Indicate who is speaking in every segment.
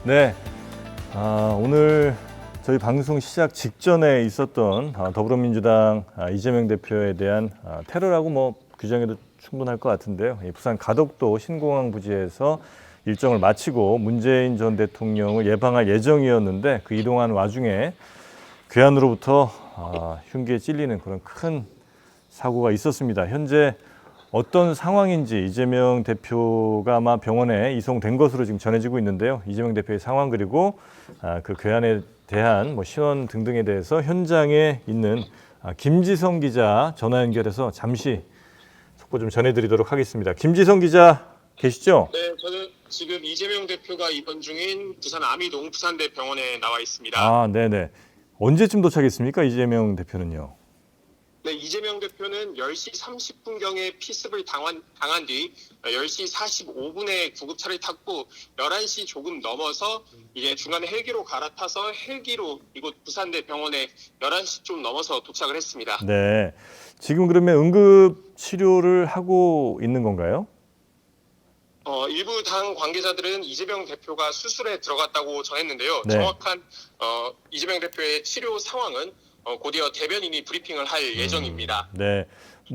Speaker 1: 네, 오늘 저희 방송 시작 직전에 있었던 더불어민주당 이재명 대표에 대한 테러라고 뭐 규정해도 충분할 것 같은데요. 부산 가덕도 신공항 부지에서 일정을 마치고 문재인 전 대통령을 예방할 예정이었는데 그 이동한 와중에 괴한으로부터 흉기에 찔리는 그런 큰 사고가 있었습니다. 현재 어떤 상황인지 이재명 대표가 아마 병원에 이송된 것으로 지금 전해지고 있는데요. 이재명 대표의 상황 그리고 그 괴한에 대한 신원 등등에 대해서 현장에 있는 김지성 기자 전화 연결해서 잠시 속보 좀 전해드리도록 하겠습니다. 김지성 기자 계시죠?
Speaker 2: 네, 저는 지금 이재명 대표가 입원 중인 부산 아미동 부산대병원에 나와 있습니다.
Speaker 1: 네네. 언제쯤 도착했습니까, 이재명 대표는요?
Speaker 2: 네, 이재명 대표는 10시 30분경에 피습을 당한 뒤 10시 45분에 구급차를 탔고 11시 조금 넘어서 이제 중간에 헬기로 갈아타서 헬기로 이곳 부산대병원에 11시 좀 넘어서 도착을 했습니다.
Speaker 1: 네. 지금 그러면 응급 치료를 하고 있는 건가요?
Speaker 2: 일부 당 관계자들은 이재명 대표가 수술에 들어갔다고 전했는데요.
Speaker 1: 네.
Speaker 2: 정확한 이재명 대표의 치료 상황은 곧이어 대변인이 브리핑을 할 예정입니다.
Speaker 1: 네.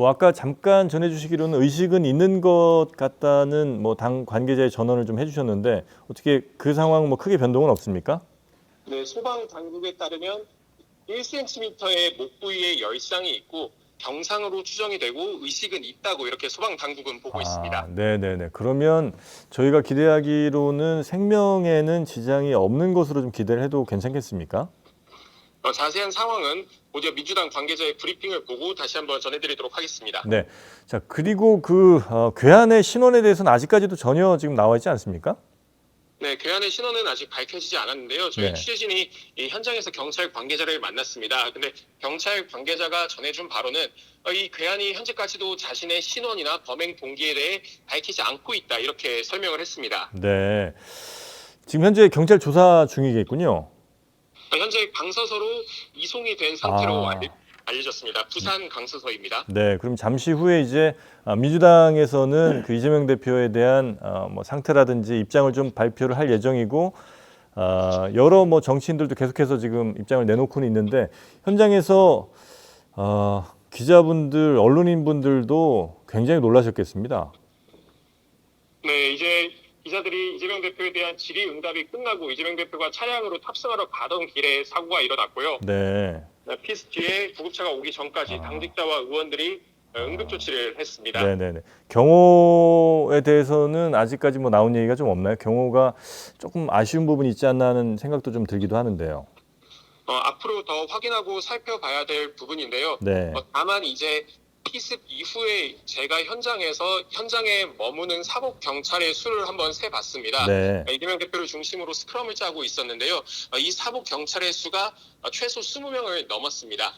Speaker 1: 아까 잠깐 전해주시기로는 의식은 있는 것 같다는 당 관계자의 전언을 좀 해주셨는데 어떻게 그 상황 크게 변동은 없습니까?
Speaker 2: 네, 소방 당국에 따르면 1cm의 목 부위에 열상이 있고 경상으로 추정이 되고 의식은 있다고 이렇게 소방 당국은 보고 있습니다.
Speaker 1: 네네네. 그러면 저희가 기대하기로는 생명에는 지장이 없는 것으로 좀 기대를 해도 괜찮겠습니까?
Speaker 2: 자세한 상황은 곧이어 민주당 관계자의 브리핑을 보고 다시 한번 전해드리도록 하겠습니다.
Speaker 1: 네. 자, 그리고 그 괴한의 신원에 대해서는 아직까지도 전혀 지금 나와 있지 않습니까?
Speaker 2: 네, 괴한의 신원은 아직 밝혀지지 않았는데요. 저희
Speaker 1: 네.
Speaker 2: 취재진이 이 현장에서 경찰 관계자를 만났습니다. 근데 경찰 관계자가 전해준 바로는 이 괴한이 현재까지도 자신의 신원이나 범행 동기에 대해 밝히지 않고 있다 이렇게 설명을 했습니다.
Speaker 1: 네. 지금 현재 경찰 조사 중이겠군요.
Speaker 2: 현재 강서서로 이송이 된 상태로
Speaker 1: 아.
Speaker 2: 알려졌습니다. 부산 강서서입니다.
Speaker 1: 네, 그럼 잠시 후에 이제 민주당에서는 그 이재명 대표에 대한 상태라든지 입장을 좀 발표를 할 예정이고 여러 정치인들도 계속해서 지금 입장을 내놓고는 있는데 현장에서 기자분들, 언론인분들도 굉장히 놀라셨겠습니다.
Speaker 2: 네, 이제 기자들이 이재명 대표에 대한 질의응답이 끝나고 이재명 대표가 차량으로 탑승하러 가던 길에 사고가 일어났고요.
Speaker 1: 네.
Speaker 2: 피습 뒤에 구급차가 오기 전까지 당직자와 의원들이 응급조치를 했습니다.
Speaker 1: 네네네. 경호에 대해서는 아직까지 나온 얘기가 좀 없나요? 경호가 조금 아쉬운 부분이 있지 않나 하는 생각도 좀 들기도 하는데요.
Speaker 2: 앞으로 더 확인하고 살펴봐야 될 부분인데요.
Speaker 1: 네.
Speaker 2: 다만 이제 피습 이후에 제가 현장에 머무는 사복 경찰의 수를 한번 세봤습니다.
Speaker 1: 네.
Speaker 2: 이재명 대표를 중심으로 스크럼을 짜고 있었는데요. 이 사복 경찰의 수가 최소 20명을 넘었습니다.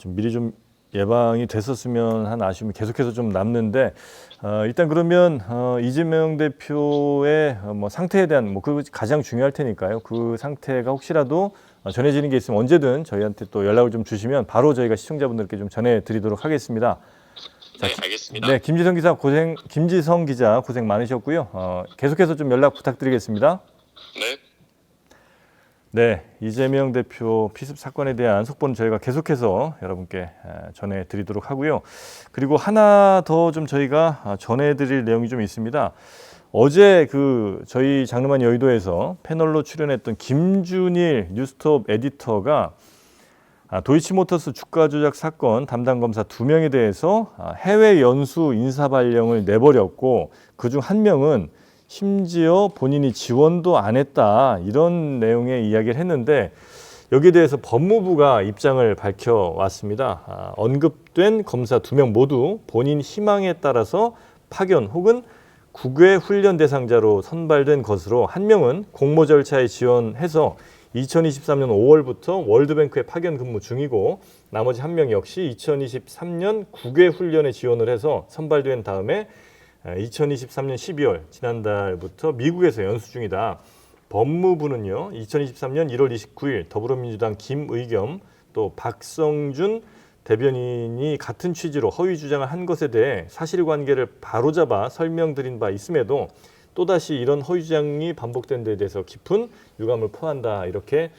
Speaker 1: 좀 미리 좀 예방이 됐었으면 하는 아쉬움이 계속해서 좀 남는데 일단 그러면 이재명 대표의 상태에 대한 그 가장 중요할 테니까요. 그 상태가 혹시라도 전해지는 게 있으면 언제든 저희한테 또 연락을 좀 주시면 바로 저희가 시청자분들께 좀 전해드리도록 하겠습니다.
Speaker 2: 네, 알겠습니다.
Speaker 1: 네, 김지성 기자 고생 많으셨고요. 계속해서 좀 연락 부탁드리겠습니다.
Speaker 2: 네.
Speaker 1: 네, 이재명 대표 피습 사건에 대한 속보는 저희가 계속해서 여러분께 전해드리도록 하고요. 그리고 하나 더 좀 저희가 전해드릴 내용이 좀 있습니다. 어제 저희 장르만 여의도에서 패널로 출연했던 김준일 뉴스톱 에디터가 도이치모터스 주가 조작 사건 담당 검사 2명에 대해서 해외 연수 인사 발령을 내버렸고 그중 1명은 심지어 본인이 지원도 안 했다 이런 내용의 이야기를 했는데 여기에 대해서 법무부가 입장을 밝혀왔습니다. 언급된 검사 2명 모두 본인 희망에 따라서 파견 혹은 국외 훈련 대상자로 선발된 것으로 1명은 공모 절차에 지원해서 2023년 5월부터 월드뱅크에 파견 근무 중이고 나머지 1명 역시 2023년 국외 훈련에 지원을 해서 선발된 다음에 2023년 12월 지난달부터 미국에서 연수 중이다. 법무부는요. 2023년 1월 29일 더불어민주당 김의겸 또 박성준 대변인이 같은 취지로 허위 주장을 한 것에 대해 사실관계를 바로잡아 설명드린 바 있음에도 또다시 이런 허위 주장이 반복된 데 대해서 깊은 유감을 표한다. 이렇게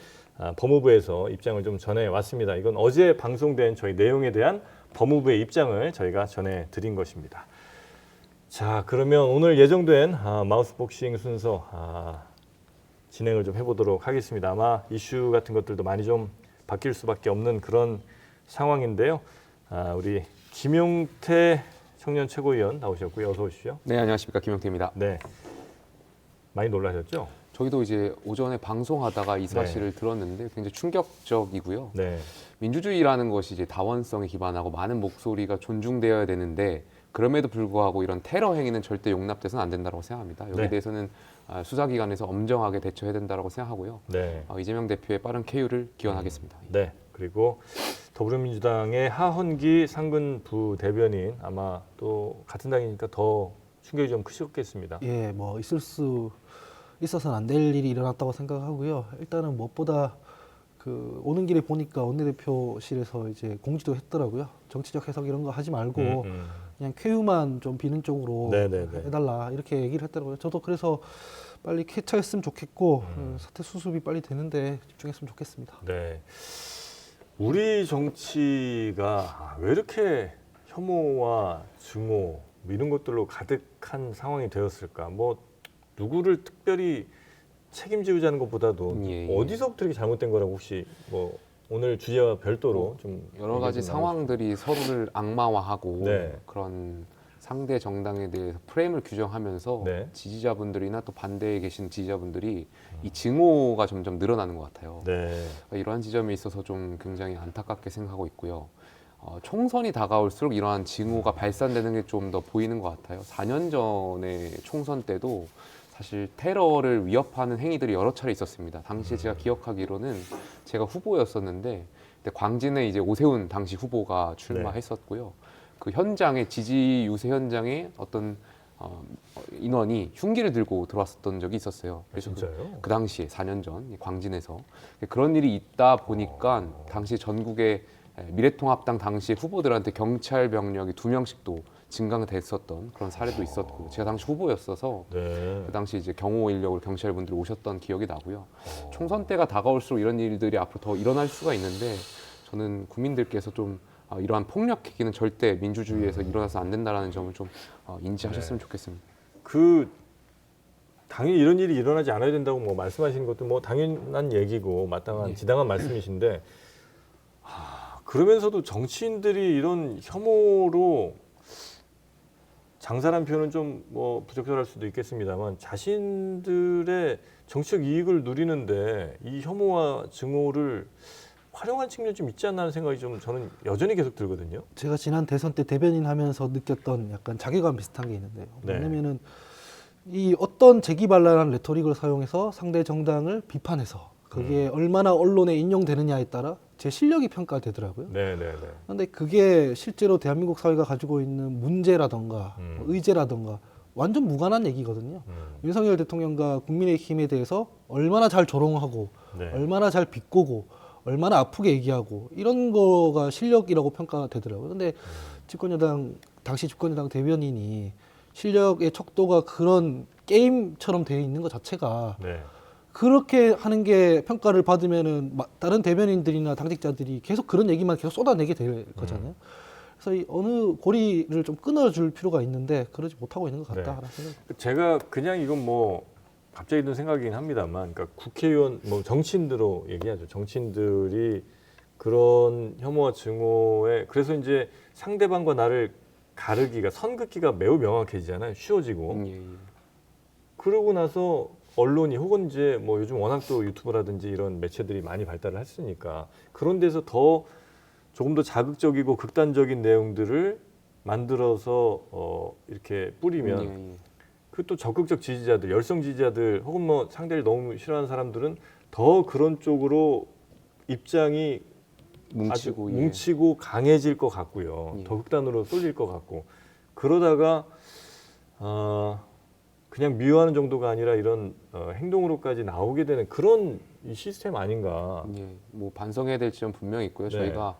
Speaker 1: 법무부에서 입장을 좀 전해 왔습니다. 이건 어제 방송된 저희 내용에 대한 법무부의 입장을 저희가 전해 드린 것입니다. 자, 그러면 오늘 예정된 마우스복싱 순서 진행을 좀 해보도록 하겠습니다. 아마 이슈 같은 것들도 많이 좀 바뀔 수밖에 없는 그런 상황인데요. 우리 김용태 청년 최고위원 나오셨고요. 어서 오십시오.
Speaker 3: 네, 안녕하십니까. 김용태입니다.
Speaker 1: 네, 많이 놀라셨죠?
Speaker 3: 저희도 이제 오전에 방송하다가 이 사실을 들었는데 굉장히 충격적이고요.
Speaker 1: 네,
Speaker 3: 민주주의라는 것이 이제 다원성에 기반하고 많은 목소리가 존중되어야 되는데 그럼에도 불구하고 이런 테러 행위는 절대 용납돼서는 안 된다고 생각합니다. 여기에
Speaker 1: 네.
Speaker 3: 대해서는 수사기관에서 엄정하게 대처해야 된다고 생각하고요.
Speaker 1: 네,
Speaker 3: 이재명 대표의 빠른 쾌유를 기원하겠습니다.
Speaker 1: 네. 그리고 더불어민주당의 하헌기 상근 부대변인 아마 또 같은 당이니까 더 충격이 좀 크셨겠습니다.
Speaker 4: 예, 뭐 있어서는 안 될 일이 일어났다고 생각하고요. 일단은 무엇보다 그 오는 길에 보니까 원내대표실에서 이제 공지도 했더라고요. 정치적 해석 이런 거 하지 말고 그냥 쾌유만 좀 비는 쪽으로
Speaker 1: 네네네.
Speaker 4: 해달라 이렇게 얘기를 했더라고요. 저도 그래서 빨리 쾌차했으면 좋겠고 사태 수습이 빨리 되는데 집중했으면 좋겠습니다.
Speaker 1: 네. 우리 정치가 왜 이렇게 혐오와 증오 뭐 이런 것들로 가득한 상황이 되었을까? 뭐 누구를 특별히 책임지우자는 것보다도
Speaker 3: 예, 예.
Speaker 1: 어디서부터 이렇게 잘못된 거라고 혹시 뭐 오늘 주제와 별도로 좀
Speaker 3: 여러 가지
Speaker 1: 얘기 좀
Speaker 3: 상황들이 서로를 악마화하고
Speaker 1: 네.
Speaker 3: 그런 상대 정당에 대해서 프레임을 규정하면서
Speaker 1: 네.
Speaker 3: 지지자분들이나 또 반대에 계신 지지자분들이 이 증오가 점점 늘어나는 것 같아요.
Speaker 1: 네.
Speaker 3: 이러한 지점에 있어서 좀 굉장히 안타깝게 생각하고 있고요. 총선이 다가올수록 이러한 징후가 발산되는 게 좀 더 보이는 것 같아요. 4년 전에 총선 때도 사실 테러를 위협하는 행위들이 여러 차례 있었습니다. 당시에 제가 기억하기로는 제가 후보였었는데 그때 광진에 이제 오세훈 당시 후보가 출마했었고요. 그 현장에 지지 유세 현장에 어떤 인원이 흉기를 들고 들어왔었던 적이 있었어요. 그래서
Speaker 1: 진짜요?
Speaker 3: 그 당시에 4년 전 광진에서 그런 일이 있다 보니까 당시 전국의 미래통합당 당시 후보들한테 경찰 병력이 2명씩도 증강됐었던 그런 사례도 있었고 제가 당시 후보였어서
Speaker 1: 네.
Speaker 3: 그 당시 이제 경호 인력으로 경찰분들이 오셨던 기억이 나고요. 총선 때가 다가올수록 이런 일들이 앞으로 더 일어날 수가 있는데 저는 국민들께서 좀 이러한 폭력 행위는 절대 민주주의에서 일어나서 안 된다라는 점을 좀 인지하셨으면 좋겠습니다.
Speaker 1: 그 당연히 이런 일이 일어나지 않아야 된다고 뭐 말씀하시는 것도 뭐 당연한 얘기고 마땅한
Speaker 3: 예.
Speaker 1: 지당한 말씀이신데 그러면서도 정치인들이 이런 혐오로 장사란 표현은 좀 뭐 부적절할 수도 있겠습니다만 자신들의 정치적 이익을 누리는데 이 혐오와 증오를 활용한 측면이 좀 있지 않나 하는 생각이 좀 저는 여전히 계속 들거든요.
Speaker 4: 제가 지난 대선 때 대변인 하면서 느꼈던 약간 자괴감 비슷한 게 있는데요.
Speaker 1: 네.
Speaker 4: 왜냐면은 이 어떤 재기발랄한 레토릭을 사용해서 상대 정당을 비판해서 그게 얼마나 언론에 인용되느냐에 따라 제 실력이 평가되더라고요.
Speaker 1: 네네네.
Speaker 4: 그런데 그게 실제로 대한민국 사회가 가지고 있는 문제라던가 의제라던가 완전 무관한 얘기거든요. 윤석열 대통령과 국민의힘에 대해서 얼마나 잘 조롱하고
Speaker 1: 네.
Speaker 4: 얼마나 잘 비꼬고 얼마나 아프게 얘기하고 이런 거가 실력이라고 평가되더라고요. 근데 집권여당 당시 집권여당 대변인이 실력의 척도가 그런 게임처럼 되어 있는 것 자체가
Speaker 1: 네.
Speaker 4: 그렇게 하는 게 평가를 받으면은 다른 대변인들이나 당직자들이 계속 그런 얘기만 계속 쏟아내게 될 거잖아요. 그래서 이 어느 고리를 좀 끊어줄 필요가 있는데 그러지 못하고 있는 것 같다라는 생각.
Speaker 1: 제가 그냥 이건 뭐 갑자기 든 생각이긴 합니다만, 그러니까 국회의원, 뭐 정치인들로 얘기하죠. 정치인들이 그런 혐오와 증오에 그래서 이제 상대방과 나를 가르기가 선긋기가 매우 명확해지잖아요. 쉬워지고.
Speaker 3: 예, 예.
Speaker 1: 그러고 나서 언론이 혹은 이제 뭐 요즘 워낙 또 유튜브라든지 이런 매체들이 많이 발달을 했으니까 그런 데서 더 조금 더 자극적이고 극단적인 내용들을 만들어서 이렇게 뿌리면
Speaker 3: 예, 예.
Speaker 1: 그 또 적극적 지지자들, 열성 지지자들 혹은 뭐 상대를 너무 싫어하는 사람들은 더 그런 쪽으로 입장이
Speaker 3: 뭉치고,
Speaker 1: 아주
Speaker 3: 예.
Speaker 1: 뭉치고 강해질 것 같고요.
Speaker 3: 예.
Speaker 1: 더 극단으로 쏠릴 것 같고 그러다가 그냥 미워하는 정도가 아니라 이런 행동으로까지 나오게 되는 그런 이 시스템 아닌가.
Speaker 3: 예, 뭐 반성해야 될 지점 분명히 있고요.
Speaker 1: 네.
Speaker 3: 저희가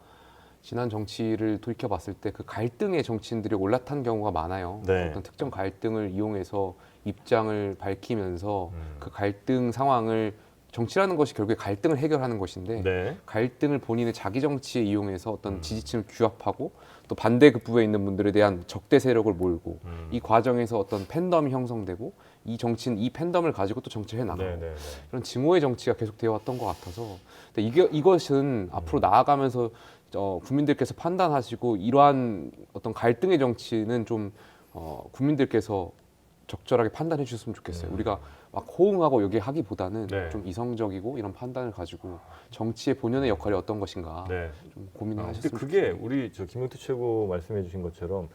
Speaker 3: 지난 정치를 돌이켜봤을 때 그 갈등의 정치인들이 올라탄 경우가 많아요.
Speaker 1: 네.
Speaker 3: 어떤 특정 갈등을 이용해서 입장을 밝히면서 그 갈등 상황을 정치라는 것이 결국에 갈등을 해결하는 것인데
Speaker 1: 네.
Speaker 3: 갈등을 본인의 자기 정치에 이용해서 어떤 지지층을 규합하고 또 반대 극부에 있는 분들에 대한 적대 세력을 몰고 이 과정에서 어떤 팬덤이 형성되고 이 정치는 이 팬덤을 가지고 또 정치를 해나가고
Speaker 1: 네, 네, 네.
Speaker 3: 이런 증오의 정치가 계속되어 왔던 것 같아서 근데 이것은 앞으로 나아가면서 국민들께서 판단하시고 이러한 어떤 갈등의 정치는 좀 국민들께서 적절하게 판단해 주셨으면 좋겠어요. 우리가 막 호응하고 여기 하기보다는
Speaker 1: 네.
Speaker 3: 좀 이성적이고 이런 판단을 가지고 정치의 본연의 역할이 어떤 것인가
Speaker 1: 네.
Speaker 3: 좀 고민을
Speaker 1: 근데
Speaker 3: 하셨으면
Speaker 1: 그게
Speaker 3: 좋겠어요.
Speaker 1: 우리 김용태 최고 말씀해주신 것처럼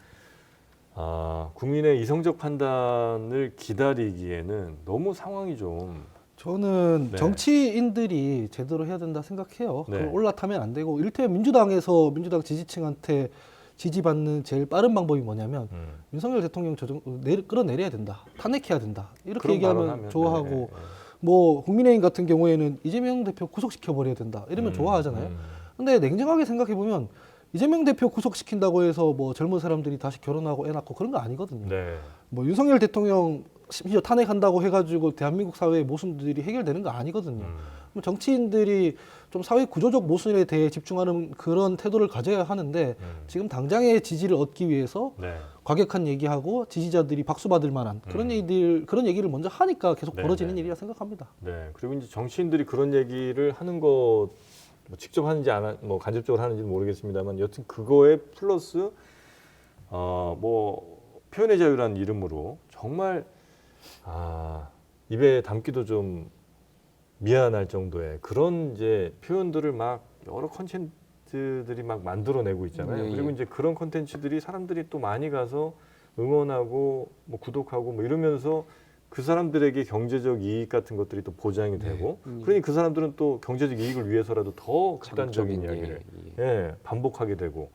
Speaker 1: 국민의 이성적 판단을 기다리기에는 너무 상황이 좀
Speaker 4: 저는
Speaker 1: 네.
Speaker 4: 정치인들이 제대로 해야 된다 생각해요.
Speaker 1: 네.
Speaker 4: 그걸 올라타면 안 되고 이를테면 민주당에서 민주당 지지층한테 지지받는 제일 빠른 방법이 뭐냐면 윤석열 대통령 끌어내려야 된다. 탄핵해야 된다. 이렇게
Speaker 1: 그런
Speaker 4: 얘기하면
Speaker 1: 발언하면,
Speaker 4: 좋아하고
Speaker 1: 네, 네.
Speaker 4: 뭐 국민의힘 같은 경우에는 이재명 대표 구속시켜버려야 된다. 이러면 좋아하잖아요. 근데 냉정하게 생각해보면 이재명 대표 구속시킨다고 해서 뭐 젊은 사람들이 다시 결혼하고 애 낳고 그런 거 아니거든요.
Speaker 1: 네.
Speaker 4: 뭐 윤석열 대통령 심지어 탄핵한다고 해가지고 대한민국 사회의 모순들이 해결되는 거 아니거든요. 그럼 정치인들이 좀 사회 구조적 모순에 대해 집중하는 그런 태도를 가져야 하는데 지금 당장의 지지를 얻기 위해서
Speaker 1: 네.
Speaker 4: 과격한 얘기하고 지지자들이 박수 받을 만한 그런 얘기를 먼저 하니까 계속
Speaker 1: 네,
Speaker 4: 벌어지는
Speaker 1: 네.
Speaker 4: 일이라 생각합니다.
Speaker 1: 네. 그리고 이제 정치인들이 그런 얘기를 하는 거 뭐 직접 하는지 뭐 간접적으로 하는지는 모르겠습니다만 여튼 그거에 플러스 뭐 표현의 자유라는 이름으로 정말 입에 담기도 좀 미안할 정도의 그런 이제 표현들을 막 여러 콘텐츠들이 막 만들어내고 있잖아요.
Speaker 3: 네,
Speaker 1: 그리고
Speaker 3: 예.
Speaker 1: 이제 그런 콘텐츠들이 사람들이 또 많이 가서 응원하고 뭐 구독하고 뭐 이러면서 그 사람들에게 경제적 이익 같은 것들이 또 보장이 되고 그러니 그 사람들은 또 경제적 이익을 위해서라도 더 극단적인
Speaker 3: 자극적인,
Speaker 1: 이야기를
Speaker 3: 예.
Speaker 1: 반복하게 되고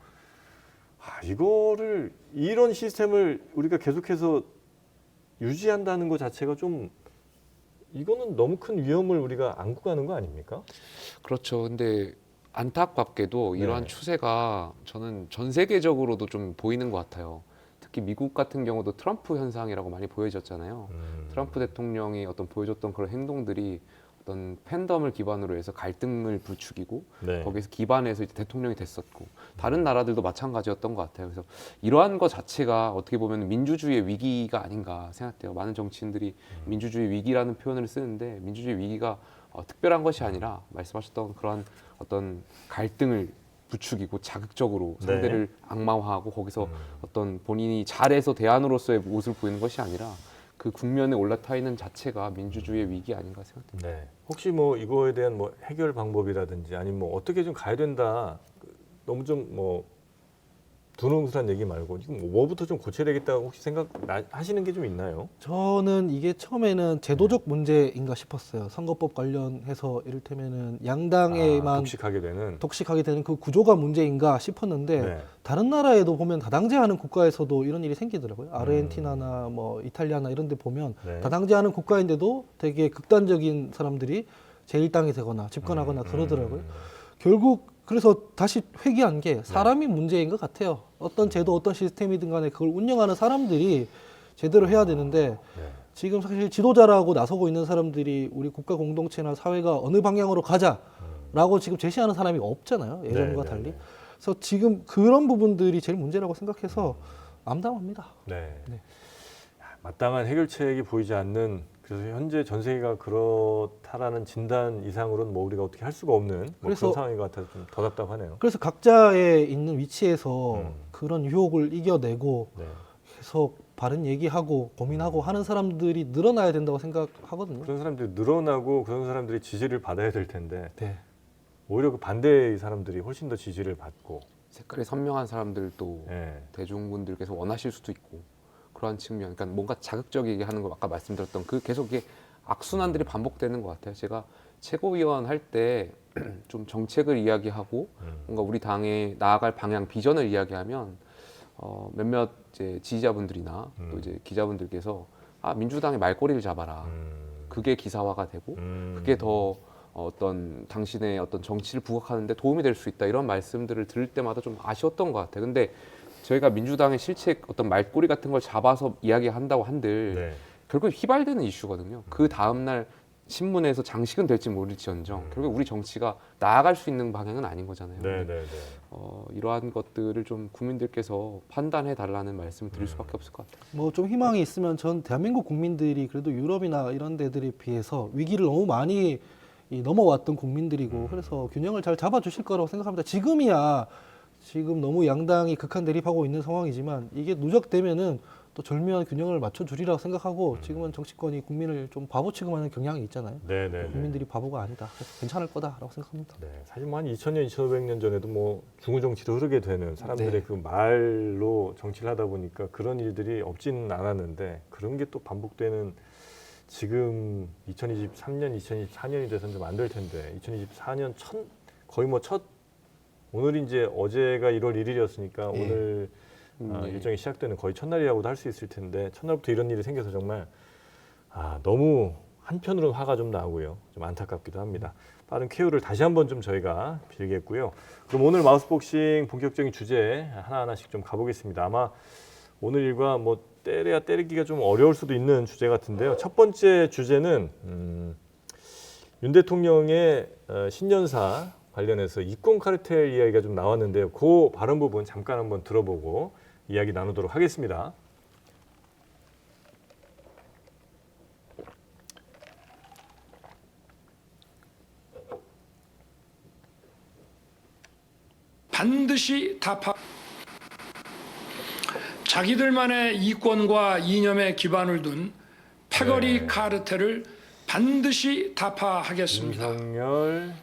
Speaker 1: 이거를 이런 시스템을 우리가 계속해서 유지한다는 것 자체가 좀 이거는 너무 큰 위험을 우리가 안고 가는 거 아닙니까?
Speaker 3: 그렇죠. 근데 안타깝게도 이러한
Speaker 1: 네.
Speaker 3: 추세가 저는 전 세계적으로도 좀 보이는 것 같아요. 특히 미국 같은 경우도 트럼프 현상이라고 많이 보여졌잖아요. 트럼프 대통령이 어떤 보여줬던 그런 행동들이 어떤 팬덤을 기반으로 해서 갈등을 부추기고
Speaker 1: 네.
Speaker 3: 거기서 기반해서 이제 대통령이 됐었고 다른 나라들도 마찬가지였던 것 같아요. 그래서 이러한 것 자체가 어떻게 보면 민주주의의 위기가 아닌가 생각돼요. 많은 정치인들이 민주주의 위기라는 표현을 쓰는데 민주주의 위기가 특별한 것이 아니라 말씀하셨던 그러한 어떤 갈등을 부추기고 자극적으로
Speaker 1: 네.
Speaker 3: 상대를 악마화하고 거기서 어떤 본인이 잘해서 대안으로서의 모습을 보이는 것이 아니라 그 국면에 올라타 있는 자체가 민주주의의 위기 아닌가 생각됩니다.
Speaker 1: 네. 혹시 뭐 이거에 대한 뭐 해결 방법이라든지 아니면 뭐 어떻게 좀 가야 된다. 너무 좀 뭐 두루뭉술한 얘기 말고 지금 뭐부터 좀 고쳐야 되겠다고 혹시 생각하시는 게 좀 있나요?
Speaker 4: 저는 이게 처음에는 제도적 문제인가 싶었어요. 선거법 관련해서 이를테면은 양당에만
Speaker 1: 독식하게 되는.
Speaker 4: 독식하게 되는 그 구조가 문제인가 싶었는데
Speaker 1: 네.
Speaker 4: 다른 나라에도 보면 다당제하는 국가에서도 이런 일이 생기더라고요. 아르헨티나나 뭐 이탈리아나 이런 데 보면
Speaker 1: 네.
Speaker 4: 다당제하는 국가인데도 되게 극단적인 사람들이 제1당이 되거나 집권하거나 그러더라고요. 결국 그래서 다시 회귀한 게 사람이 문제인 것 같아요. 어떤 제도, 어떤 시스템이든 간에 그걸 운영하는 사람들이 제대로 해야 되는데
Speaker 1: 네.
Speaker 4: 지금 사실 지도자라고 나서고 있는 사람들이 우리 국가 공동체나 사회가 어느 방향으로 가자라고 지금 제시하는 사람이 없잖아요. 예전과
Speaker 1: 네,
Speaker 4: 달리.
Speaker 1: 네, 네.
Speaker 4: 그래서 지금 그런 부분들이 제일 문제라고 생각해서 암담합니다.
Speaker 1: 네.
Speaker 4: 네.
Speaker 1: 마땅한 해결책이 보이지 않는 그래서 현재 전 세계가 그렇다라는 진단 이상으로는 뭐 우리가 어떻게 할 수가 없는 뭐
Speaker 4: 그래서-
Speaker 1: 그런 상황인 것 같아서 좀 더 답답하네요.
Speaker 4: 그래서 각자의 있는 위치에서 그런 유혹을 이겨내고
Speaker 1: 네.
Speaker 4: 계속 바른 얘기하고 고민하고 하는 사람들이 늘어나야 된다고 생각하거든요.
Speaker 1: 그런 사람들이 늘어나고 그런 사람들이 지지를 받아야 될 텐데
Speaker 4: 네.
Speaker 1: 오히려 그 반대의 사람들이 훨씬 더 지지를 받고
Speaker 3: 색깔이 선명한 사람들도
Speaker 1: 예.
Speaker 3: 대중분들께서 원하실 수도 있고 그러한 측면, 그러니까 뭔가 자극적이게 하는 거 아까 말씀드렸던 그 계속 이게 악순환들이 반복되는 것 같아요. 제가 최고위원 할 때 좀 정책을 이야기하고 뭔가 우리 당의 나아갈 방향 비전을 이야기하면 몇몇 이제 지지자분들이나 또 이제 기자분들께서 민주당의 말꼬리를 잡아라. 그게 기사화가 되고 그게 더 어떤 당신의 어떤 정치를 부각하는데 도움이 될 수 있다 이런 말씀들을 들을 때마다 좀 아쉬웠던 것 같아요. 근데 저희가 민주당의 실책 어떤 말꼬리 같은 걸 잡아서 이야기한다고 한들
Speaker 1: 네.
Speaker 3: 결국 휘발되는 이슈거든요. 그 다음 날 신문에서 장식은 될지 모를지언정 결국 우리 정치가 나아갈 수 있는 방향은 아닌 거잖아요.
Speaker 1: 네,
Speaker 3: 근데
Speaker 1: 네, 네.
Speaker 3: 이러한 것들을 좀 국민들께서 판단해 달라는 말씀을 드릴 수밖에 없을 것 같아요.
Speaker 4: 뭐 좀 희망이 있으면 전 대한민국 국민들이 그래도 유럽이나 이런 데들에 비해서 위기를 너무 많이 넘어왔던 국민들이고 그래서 균형을 잘 잡아주실 거라고 생각합니다. 지금이야 지금 너무 양당이 극한 대립하고 있는 상황이지만 이게 누적되면은 또 절묘한 균형을 맞춰주리라고 생각하고 지금은 정치권이 국민을 좀 바보 취급하는 경향이 있잖아요.
Speaker 1: 네, 네, 네.
Speaker 4: 국민들이 바보가 아니다. 그래서 괜찮을 거다라고 생각합니다.
Speaker 1: 네, 사실 뭐 한 2000년, 2500년 전에도 뭐 중후 정치로 흐르게 되는 사람들의
Speaker 4: 네.
Speaker 1: 그 말로 정치를 하다 보니까 그런 일들이 없지는 않았는데 그런 게 또 반복되는 지금 2023년, 2024년이 돼서는 좀 안 될 텐데 2024년 거의 뭐 오늘이 이제 어제가 1월 1일이었으니까
Speaker 4: 예.
Speaker 1: 오늘 일정이 시작되는 거의 첫날이라고도 할 수 있을 텐데 첫날부터 이런 일이 생겨서 정말 너무 한편으로는 화가 좀 나고요. 좀 안타깝기도 합니다. 빠른 쾌유를 다시 한번 좀 저희가 빌겠고요. 그럼 오늘 마우스복싱 본격적인 주제 하나하나씩 좀 가보겠습니다. 아마 오늘 일과 뭐 때려야 때리기가 좀 어려울 수도 있는 주제 같은데요. 첫 번째 주제는 윤 대통령의 신년사 관련해서 이권 카르텔 이야기가 좀 나왔는데요. 그 발언 부분 잠깐 한번 들어보고 이야기 나누도록 하겠습니다.
Speaker 5: 반드시 자기들만의 이권과 이념에 기반을 둔 패거리
Speaker 1: 네.
Speaker 5: 카르텔을 반드시 타파하겠습니다.
Speaker 1: 윤석열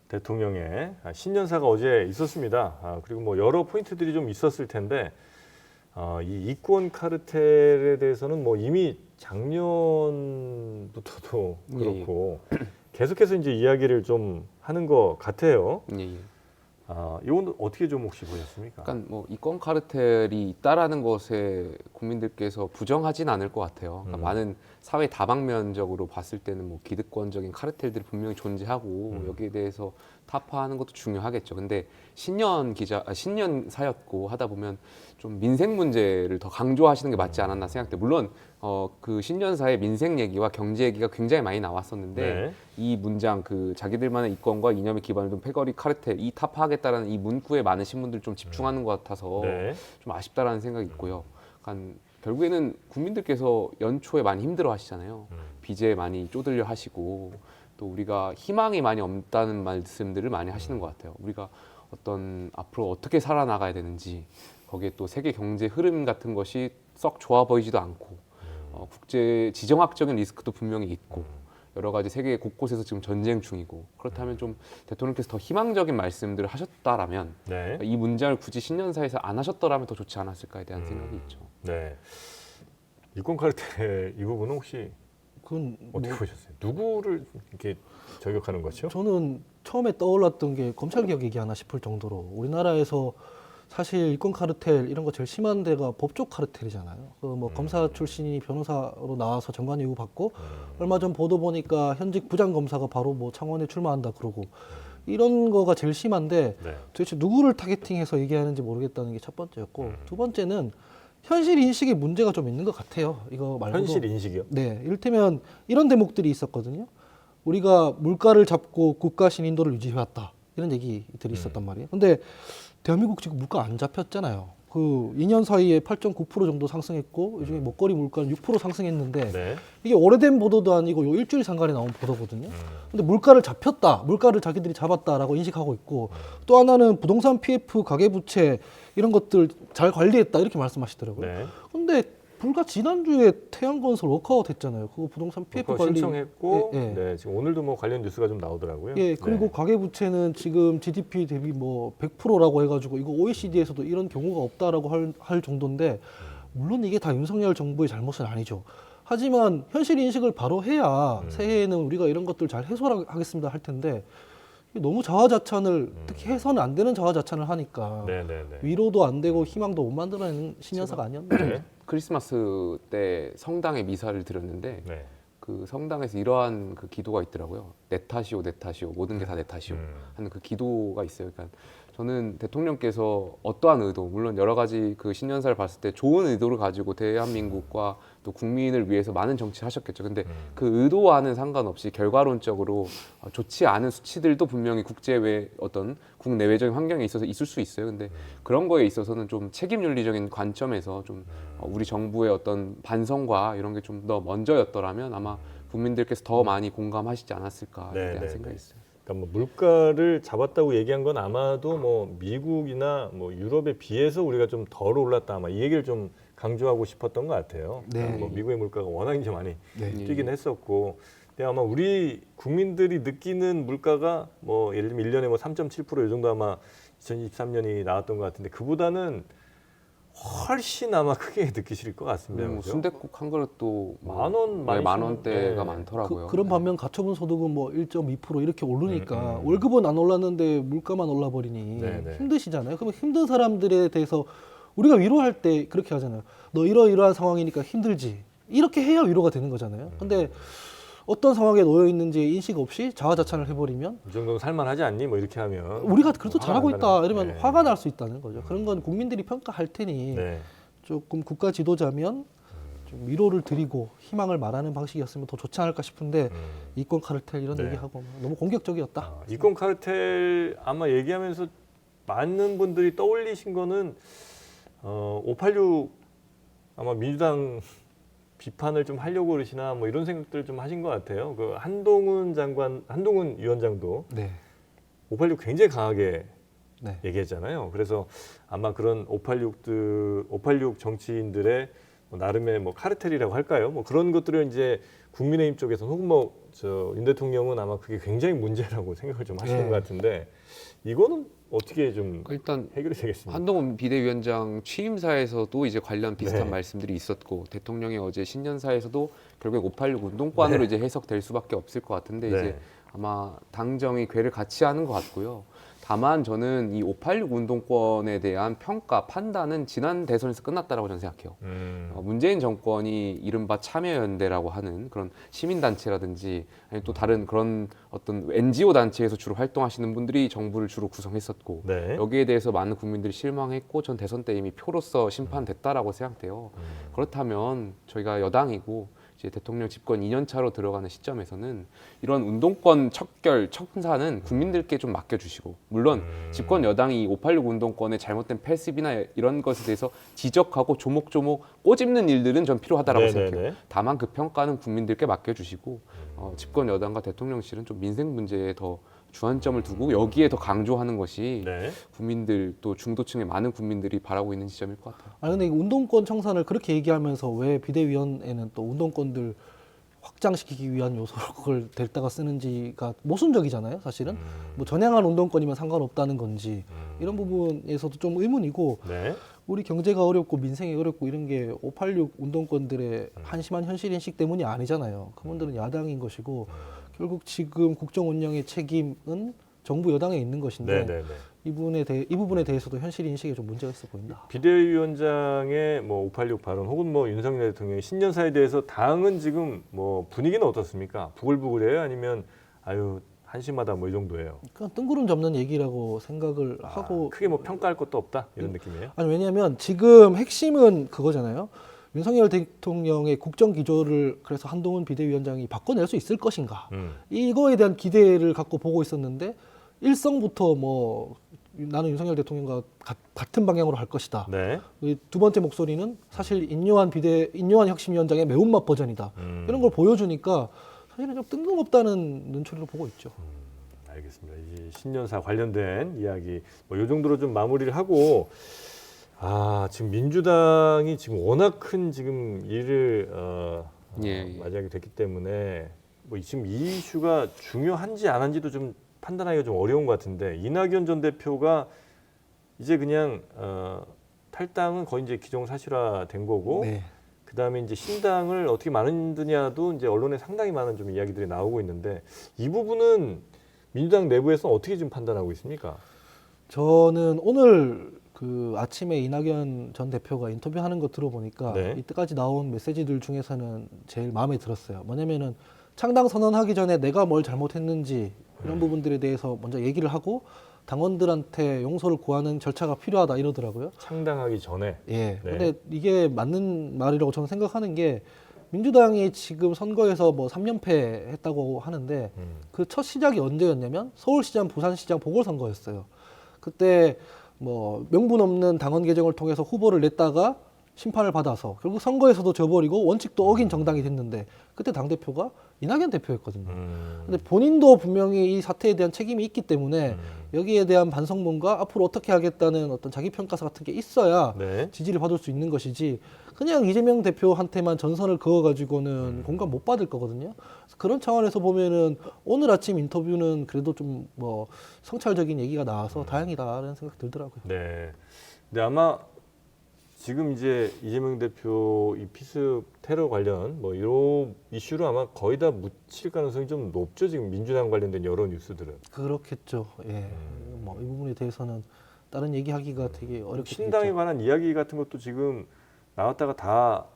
Speaker 1: 대통령의 신년사가 어제 있었습니다. 그리고 뭐 여러 포인트들이 좀 있었을 텐데 이 이권 카르텔에 대해서는 뭐 이미 작년부터도 그렇고 계속해서 이제 이야기를 좀 하는 것 같아요.
Speaker 3: 예.
Speaker 1: 이건 어떻게 좀 혹시 보셨습니까?
Speaker 3: 약간 뭐 이권 카르텔이 있다라는 것에 국민들께서 부정하진 않을 것 같아요. 그러니까 많은 사회 다방면적으로 봤을 때는 뭐 기득권적인 카르텔들이 분명히 존재하고 여기에 대해서 타파하는 것도 중요하겠죠. 근데 신년사였고 하다 보면 좀 민생 문제를 더 강조하시는 게 맞지 않았나 생각돼. 물론 그 신년사의 민생 얘기와 경제 얘기가 굉장히 많이 나왔었는데
Speaker 1: 네.
Speaker 3: 이 문장 그 자기들만의 이권과 이념에 기반을 둔 패거리 카르텔 이 타파하겠다라는 이 문구에 많은 신문들이 좀 집중하는 것 같아서
Speaker 1: 네.
Speaker 3: 좀 아쉽다라는 생각이 있고요. 약간 결국에는 국민들께서 연초에 많이 힘들어하시잖아요. 빚에 많이 쪼들려 하시고 또 우리가 희망이 많이 없다는 말씀들을 많이 하시는 것 같아요. 우리가 어떤 앞으로 어떻게 살아나가야 되는지 거기에 또 세계 경제 흐름 같은 것이 썩 좋아 보이지도 않고 국제 지정학적인 리스크도 분명히 있고 여러 가지 세계 곳곳에서 지금 전쟁 중이고 그렇다면 좀 대통령께서 더 희망적인 말씀들을 하셨다라면
Speaker 1: 네.
Speaker 3: 이 문장을 굳이 신년사에서 안 하셨더라면 더 좋지 않았을까에 대한 생각이 있죠.
Speaker 1: 네. 이권 카르텔 이 부분은 혹시
Speaker 4: 그건
Speaker 1: 어떻게
Speaker 4: 뭐
Speaker 1: 보셨어요? 누구를 이렇게 저격하는 거죠?
Speaker 4: 저는 처음에 떠올랐던 게 검찰개혁 얘기하나 싶을 정도로 우리나라에서 사실 이권 카르텔 이런 거 제일 심한 데가 법조 카르텔이잖아요. 그 뭐 검사 출신이 변호사로 나와서 정관 이후 받고 얼마 전 보도 보니까 현직 부장 검사가 바로 뭐 창원에 출마한다 그러고 이런 거가 제일 심한데
Speaker 1: 네.
Speaker 4: 도대체 누구를 타겟팅해서 얘기하는지 모르겠다는 게 첫 번째였고 두 번째는 현실 인식에 문제가 좀 있는 것 같아요. 이거 말고도
Speaker 1: 현실 인식이요?
Speaker 4: 네, 이를테면 이런 대목들이 있었거든요. 우리가 물가를 잡고 국가 신인도를 유지해왔다 이런 얘기들이 있었단 말이에요. 근데 대한민국 지금 물가 안 잡혔잖아요. 그 2년 사이에 8.9% 정도 상승했고 요즘에 먹거리 물가는 6% 상승했는데
Speaker 1: 네.
Speaker 4: 이게 오래된 보도도 아니고 요 일주일 상간에 나온 보도거든요. 근데 물가를 잡혔다, 물가를 자기들이 잡았다라고 인식하고 있고 또 하나는 부동산 PF, 가계부채 이런 것들 잘 관리했다 이렇게 말씀하시더라고요.
Speaker 1: 네.
Speaker 4: 근데 불과 지난주에 태양건설 워크아웃 했잖아요. 그거 부동산 PF
Speaker 1: 그거
Speaker 4: 관리
Speaker 1: 신청했고
Speaker 4: 예, 예.
Speaker 1: 네, 지금 오늘도 뭐 관련 뉴스가 좀 나오더라고요.
Speaker 4: 예, 그리고
Speaker 1: 네.
Speaker 4: 가계부채는 지금 GDP 대비 뭐 100%라고 해가지고 이거 OECD에서도 이런 경우가 없다라고 할 정도인데 물론 이게 다 윤석열 정부의 잘못은 아니죠. 하지만 현실 인식을 바로 해야 새해에는 우리가 이런 것들 잘 해소하겠습니다 할 텐데 너무 자화자찬을 특히 해서는 안 되는 자화자찬을 하니까
Speaker 1: 네, 네, 네.
Speaker 4: 위로도 안 되고 희망도 못 만들어내는 신년사가 아니었나.
Speaker 1: 네.
Speaker 3: 크리스마스 때 성당에 미사를 드렸는데
Speaker 1: 네.
Speaker 3: 그 성당에서 이러한 그 기도가 있더라고요. 내 탓이오, 내 탓이오, 모든 게 다 내 탓이오 하는 그 기도가 있어요. 그러니까 저는 대통령께서 어떠한 의도, 물론 여러 가지 그 신년사를 봤을 때 좋은 의도를 가지고 대한민국과 또 국민을 위해서 많은 정치를 하셨겠죠. 근데 그 의도와는 상관없이 결과론적으로 좋지 않은 수치들도 분명히 국제외 어떤 국내외적인 환경에 있어서 있을 수 있어요. 근데 그런 거에 있어서는 좀 책임윤리적인 관점에서 좀 우리 정부의 어떤 반성과 이런 게 좀 더 먼저였더라면 아마 국민들께서 더 많이 공감하시지 않았을까에
Speaker 1: 네,
Speaker 3: 대한
Speaker 1: 네,
Speaker 3: 생각이
Speaker 1: 네.
Speaker 3: 있어요.
Speaker 1: 그러니까 뭐 물가를 잡았다고 얘기한 건 아마도 뭐 미국이나 뭐 유럽에 비해서 우리가 좀 덜 올랐다 아마 이 얘기를 좀 강조하고 싶었던 것 같아요.
Speaker 4: 네.
Speaker 1: 뭐 미국의 물가가 워낙 이제 많이
Speaker 4: 네.
Speaker 1: 뛰긴 했었고, 근데 아마 우리 국민들이 느끼는 물가가 뭐 예를 들면 1년에 뭐 3.7%이 정도 아마 2023년이 나왔던 것 같은데 그보다는 훨씬 아마 크게 느끼실 것 같습니다.
Speaker 3: 뭐
Speaker 1: 그죠?
Speaker 3: 순댓국 한 그릇도
Speaker 1: 만 원, 많이
Speaker 3: 만
Speaker 1: 쓰는-
Speaker 3: 원대가
Speaker 1: 네.
Speaker 3: 많더라고요.
Speaker 4: 그런 반면 가처분 소득은 뭐 1.2% 이렇게 오르니까
Speaker 1: 음.
Speaker 4: 월급은 안 올랐는데 물가만 올라버리니
Speaker 1: 네, 네.
Speaker 4: 힘드시잖아요. 그러면 힘든 사람들에 대해서 우리가 위로할 때 그렇게 하잖아요. 너 이러이러한 상황이니까 힘들지. 이렇게 해야 위로가 되는 거잖아요. 근데 어떤 상황에 놓여 있는지 인식 없이 자화자찬을 해버리면
Speaker 1: 이 정도는 살만하지 않니? 뭐 이렇게 하면
Speaker 4: 우리가 그래도
Speaker 1: 화가
Speaker 4: 잘하고
Speaker 1: 난다는
Speaker 4: 있다 이러면
Speaker 1: 네.
Speaker 4: 화가 날 수 있다는 거죠. 그런 건 국민들이 평가할 테니
Speaker 1: 네.
Speaker 4: 조금 국가 지도자면 좀 위로를 드리고 희망을 말하는 방식이었으면 더 좋지 않을까 싶은데 이권 카르텔 이런
Speaker 1: 네.
Speaker 4: 얘기하고 너무 공격적이었다.
Speaker 1: 이권 카르텔 아마 얘기하면서 많은 분들이 떠올리신 거는 586 아마 민주당 비판을 좀 하려고 그러시나 뭐 이런 생각들 좀 하신 것 같아요. 그 한동훈 위원장도
Speaker 4: 네.
Speaker 1: 586 굉장히 강하게
Speaker 4: 네.
Speaker 1: 얘기했잖아요. 그래서 아마 그런 586 정치인들의 뭐 나름의 뭐 카르텔이라고 할까요? 뭐 그런 것들을 이제 국민의힘 쪽에서 혹은 뭐 윤 대통령은 아마 그게 굉장히 문제라고 생각을 좀 하시는
Speaker 4: 네.
Speaker 1: 것 같은데 이거는 어떻게 좀
Speaker 3: 일단
Speaker 1: 해결이 되겠습니까?
Speaker 3: 한동훈 비대위원장 취임사에서도 이제 관련 비슷한
Speaker 1: 네.
Speaker 3: 말씀들이 있었고 대통령이 어제 신년사에서도 결국 586 운동권으로
Speaker 1: 네.
Speaker 3: 이제 해석될 수밖에 없을 것 같은데
Speaker 1: 네.
Speaker 3: 이제 아마 당정이 궤를 같이 하는 것 같고요. 다만 저는 이 586 운동권에 대한 평가 판단은 지난 대선에서 끝났다라고 저는 생각해요. 문재인 정권이 이른바 참여연대라고 하는 그런 시민단체라든지 아니면 또 다른 그런 어떤 NGO 단체에서 주로 활동하시는 분들이 정부를 주로 구성했었고
Speaker 1: 네.
Speaker 3: 여기에 대해서 많은 국민들이 실망했고 전 대선 때 이미 표로서 심판됐다라고 생각돼요. 그렇다면 저희가 여당이고 이제 대통령 집권 2년 차로 들어가는 시점에서는 이런 운동권 척결은 국민들께 좀 맡겨주시고 물론 집권 여당이 586 운동권의 잘못된 패습이나 이런 것에 대해서 지적하고 조목조목 꼬집는 일들은 전 필요하다라고
Speaker 1: 네네네.
Speaker 3: 생각해요. 다만 그 평가는 국민들께 맡겨주시고 집권 여당과 대통령실은 좀 민생 문제에 더 주안점을 두고 여기에 더 강조하는 것이
Speaker 1: 네.
Speaker 3: 국민들 또 중도층의 많은 국민들이 바라고 있는 지점일 것 같아요.
Speaker 4: 아니 근데 이 운동권 청산을 그렇게 얘기하면서 왜 비대위원회는 또 운동권들 확장시키기 위한 요소로 그걸 댈다가 쓰는지가 모순적이잖아요. 사실은 뭐 전향한 운동권이면 상관없다는 건지 이런 부분에서도 좀 의문이고
Speaker 1: 네.
Speaker 4: 우리 경제가 어렵고 민생이 어렵고 이런 게 586 운동권들의 한심한 현실 인식 때문이 아니잖아요. 그분들은 야당인 것이고 결국 지금 국정 운영의 책임은 정부 여당에 있는 것인데
Speaker 1: 네. 네.
Speaker 4: 이 부분에 대해서도 현실 인식에 좀 문제가 있어 보인다.
Speaker 1: 비대위원장의 뭐 586 발언 혹은 뭐 윤석열 대통령의 신년사에 대해서 당은 지금 뭐 분위기는 어떻습니까? 부글부글해요? 아니면 아유 한심하다 뭐 이 정도예요?
Speaker 4: 그냥 뜬구름 잡는 얘기라고 생각을 하고
Speaker 1: 크게 뭐 평가할 것도 없다 이런 느낌이에요?
Speaker 4: 아니 왜냐하면 지금 핵심은 그거잖아요. 윤석열 대통령의 국정 기조를 그래서 한동훈 비대위원장이 바꿔낼 수 있을 것인가 이거에 대한 기대를 갖고 보고 있었는데 일성부터 뭐 나는 윤석열 대통령과 같은 방향으로 할 것이다.
Speaker 1: 네.
Speaker 4: 이두 번째 목소리는 사실 인요한 혁신위원장의 매운맛 버전이다. 이런 걸 보여주니까 사실은 좀 뜬금없다는 눈초리로 보고 있죠.
Speaker 1: 알겠습니다. 이 신년사 관련된 이야기 뭐 이 정도로 좀 마무리를 하고 지금 민주당이 지금 워낙 큰 지금 일을
Speaker 3: 예.
Speaker 1: 맞이하게 됐기 때문에 뭐 지금 이 이슈가 중요한지 안 한지도 좀 판단하기가 좀 어려운 것 같은데 이낙연 전 대표가 이제 그냥 탈당은 거의 이제 기정사실화된 거고
Speaker 4: 네.
Speaker 1: 그 다음에 이제 신당을 어떻게 만드냐도 이제 언론에 상당히 많은 좀 이야기들이 나오고 있는데 이 부분은 민주당 내부에서는 어떻게 좀 판단하고 있습니까?
Speaker 4: 저는 오늘 그 아침에 이낙연 전 대표가 인터뷰하는 거 들어보니까
Speaker 1: 네.
Speaker 4: 이때까지 나온 메시지들 중에서는 제일 마음에 들었어요. 뭐냐면은 창당 선언하기 전에 내가 뭘 잘못했는지 이런 부분들에 대해서 먼저 얘기를 하고 당원들한테 용서를 구하는 절차가 필요하다 이러더라고요.
Speaker 1: 창당하기 전에.
Speaker 4: 예.
Speaker 1: 네.
Speaker 4: 근데 이게 맞는 말이라고 저는 생각하는 게 민주당이 지금 선거에서 뭐 3연패 했다고 하는데 그 첫 시작이 언제였냐면 서울시장, 부산시장 보궐선거였어요. 그때 뭐 명분 없는 당원 개정을 통해서 후보를 냈다가 심판을 받아서 결국 선거에서도 져버리고 원칙도 어긴 정당이 됐는데 그때 당대표가 이낙연 대표였거든요. 근데 본인도 분명히 이 사태에 대한 책임이 있기 때문에 여기에 대한 반성문과 앞으로 어떻게 하겠다는 어떤 자기평가서 같은 게 있어야
Speaker 1: 네.
Speaker 4: 지지를 받을 수 있는 것이지 그냥 이재명 대표한테만 전선을 그어가지고는 공감 못 받을 거거든요. 그래서 그런 차원에서 보면은 오늘 아침 인터뷰는 그래도 좀 뭐 성찰적인 얘기가 나와서 다행이다라는 생각 들더라고요.
Speaker 1: 네. 근데 아마 지금 이제 이재명 대표 이 피습 테러 관련 뭐 이런 이슈로 아마 거의 다 묻힐 가능성이 좀 높죠. 지금 민주당 관련된 여러 뉴스들은.
Speaker 4: 그렇겠죠. 예. 뭐 이 부분에 대해서는 다른 얘기하기가 되게 어렵겠죠.
Speaker 1: 신당에 관한 이야기 같은 것도 지금 나왔다가 다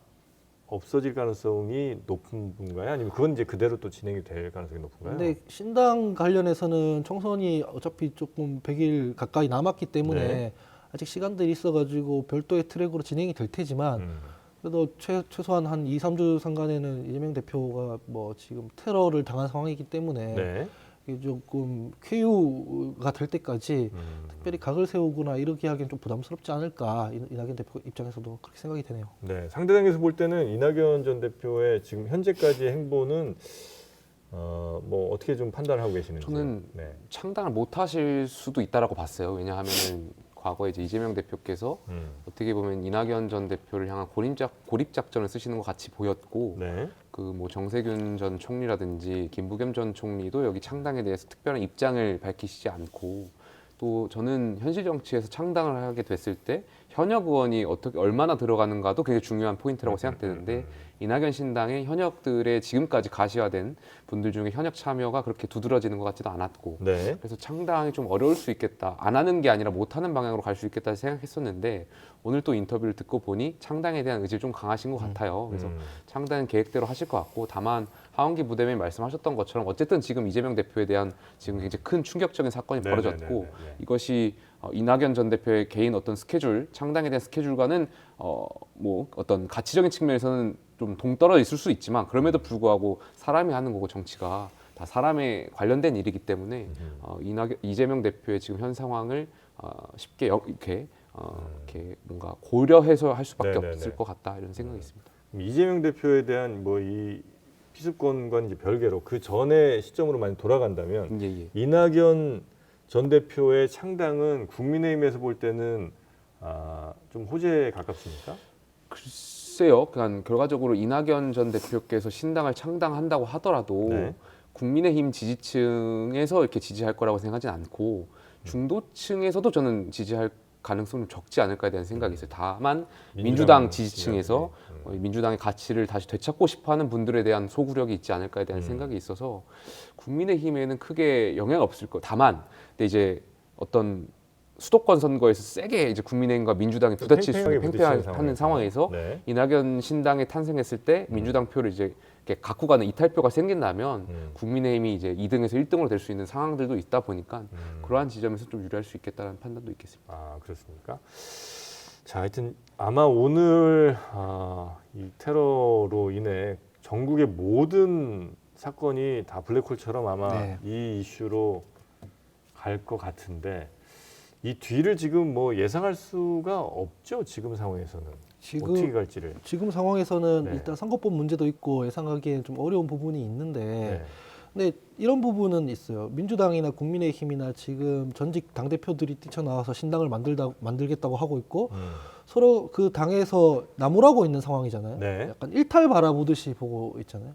Speaker 1: 없어질 가능성이 높은 건가요? 아니면 그건 이제 그대로 또 진행이 될 가능성이 높은가요?
Speaker 4: 근데 신당 관련해서는 총선이 어차피 조금 100일 가까이 남았기 때문에
Speaker 1: 네.
Speaker 4: 아직 시간들이 있어가지고 별도의 트랙으로 진행이 될 테지만 그래도 최소한 한 2, 3주 상간에는 이재명 대표가 뭐 지금 테러를 당한 상황이기 때문에
Speaker 1: 네.
Speaker 4: 이게 조금 쾌유가 될 때까지 특별히 각을 세우거나 이렇게 하기엔 좀 부담스럽지 않을까 이낙연 대표 입장에서도 그렇게 생각이 되네요.
Speaker 1: 네. 상대당에서 볼 때는 이낙연 전 대표의 지금 현재까지의 행보는 뭐 어떻게 좀 판단하고 계시는지.
Speaker 3: 저는
Speaker 1: 네.
Speaker 3: 창당을 못 하실 수도 있다라고 봤어요. 왜냐하면은 과거에 이제 이재명 대표께서 어떻게 보면 이낙연 전 대표를 향한 고립 작전을 쓰시는 것 같이 보였고,
Speaker 1: 네.
Speaker 3: 그 뭐 정세균 전 총리라든지 김부겸 전 총리도 여기 창당에 대해서 특별한 입장을 밝히시지 않고, 또 저는 현실 정치에서 창당을 하게 됐을 때 현역 의원이 어떻게 얼마나 들어가는가도 굉장히 중요한 포인트라고 생각되는데, 이낙연 신당의 현역들의 지금까지 가시화된 분들 중에 현역 참여가 그렇게 두드러지는 것 같지도 않았고,
Speaker 1: 네.
Speaker 3: 그래서 창당이 좀 어려울 수 있겠다, 안 하는 게 아니라 못 하는 방향으로 갈 수 있겠다 생각했었는데, 오늘 또 인터뷰를 듣고 보니 창당에 대한 의지를 좀 강하신 것 같아요. 그래서 창당 계획대로 하실 것 같고, 다만 하원기 부대변인 말씀하셨던 것처럼 어쨌든 지금 이재명 대표에 대한 지금 굉장히 큰 충격적인 사건이 벌어졌고,
Speaker 1: 네네네네.
Speaker 3: 이것이 이낙연 전 대표의 개인 어떤 스케줄, 창당에 대한 스케줄과는 뭐 어떤 가치적인 측면에서는 좀 동떨어져 있을 수 있지만, 그럼에도 불구하고 사람이 하는 거고 정치가 다 사람에 관련된 일이기 때문에 이재명 대표의 지금 현 상황을 쉽게 이렇게 뭔가 고려해서 할 수밖에
Speaker 1: 네네네.
Speaker 3: 없을 것 같다, 이런 생각이 있습니다.
Speaker 1: 이재명 대표에 대한 뭐 이 피습권과는 이제 별개로 그 전에 시점으로 많이 돌아간다면
Speaker 3: 예.
Speaker 1: 이낙연 전 대표의 창당은 국민의힘에서 볼 때는 좀 호재에 가깝습니까?
Speaker 3: 글쎄요. 그냥 결과적으로 이낙연 전 대표께서 신당을 창당한다고 하더라도
Speaker 1: 네.
Speaker 3: 국민의힘 지지층에서 이렇게 지지할 거라고 생각하진 않고, 중도층에서도 저는 지지할 가능성이 적지 않을까에 대한 생각이 있어요. 다만 민주당 지지층에서 민주당의 가치를 다시 되찾고 싶어하는 분들에 대한 소구력이 있지 않을까에 대한 생각이 있어서 국민의힘에는 크게 영향 없을 거. 다만 근데 이제 어떤 수도권 선거에서 세게 이제 국민의힘과 민주당이 부딪힐 수
Speaker 1: 팽팽하게 부딪히는
Speaker 3: 팽팽하는 상황에서
Speaker 1: 네.
Speaker 3: 이낙연 신당이 탄생했을 때 민주당 표를 이제 이렇게 갖고 가는 이탈표가 생긴다면 국민의힘이 이제 2등에서 1등으로 될 수 있는 상황들도 있다 보니까 그러한 지점에서 좀 유리할 수 있겠다는 판단도 있겠습니다.
Speaker 1: 아, 그렇습니까? 자, 하여튼 아마 오늘 이 테러로 인해 전국의 모든 사건이 다 블랙홀처럼 아마
Speaker 4: 네.
Speaker 1: 이 이슈로 갈 것 같은데, 이 뒤를 지금 뭐 예상할 수가 없죠. 지금 상황에서는 어떻게 갈지를.
Speaker 4: 지금 상황에서는
Speaker 1: 네.
Speaker 4: 일단 선거법 문제도 있고 예상하기엔 좀 어려운 부분이 있는데
Speaker 1: 네.
Speaker 4: 근데 이런 부분은 있어요. 민주당이나 국민의힘이나 지금 전직 당대표들이 뛰쳐나와서 신당을 만들겠다고 하고 있고 서로 그 당에서 나무라고 있는 상황이잖아요.
Speaker 1: 네.
Speaker 4: 약간 일탈 바라보듯이 보고 있잖아요.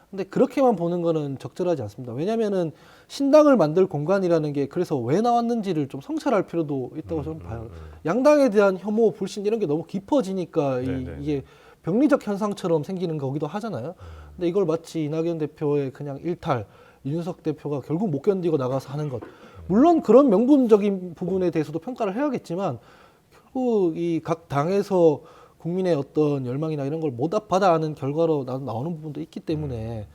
Speaker 4: 근데 그렇게만 보는 거는 적절하지 않습니다. 왜냐면은 신당을 만들 공간이라는 게 그래서 왜 나왔는지를 좀 성찰할 필요도 있다고 저는 봐요. 양당에 대한 혐오, 불신 이런 게 너무 깊어지니까 이게 병리적 현상처럼 생기는 거기도 하잖아요. 근데 이걸 마치 이낙연 대표의 그냥 일탈, 이준석 대표가 결국 못 견디고 나가서 하는 것. 물론 그런 명분적인 부분에 대해서도 평가를 해야겠지만 결국 이 각 당에서 국민의 어떤 열망이나 이런 걸 못 받아 하는 결과로 나오는 부분도 있기 때문에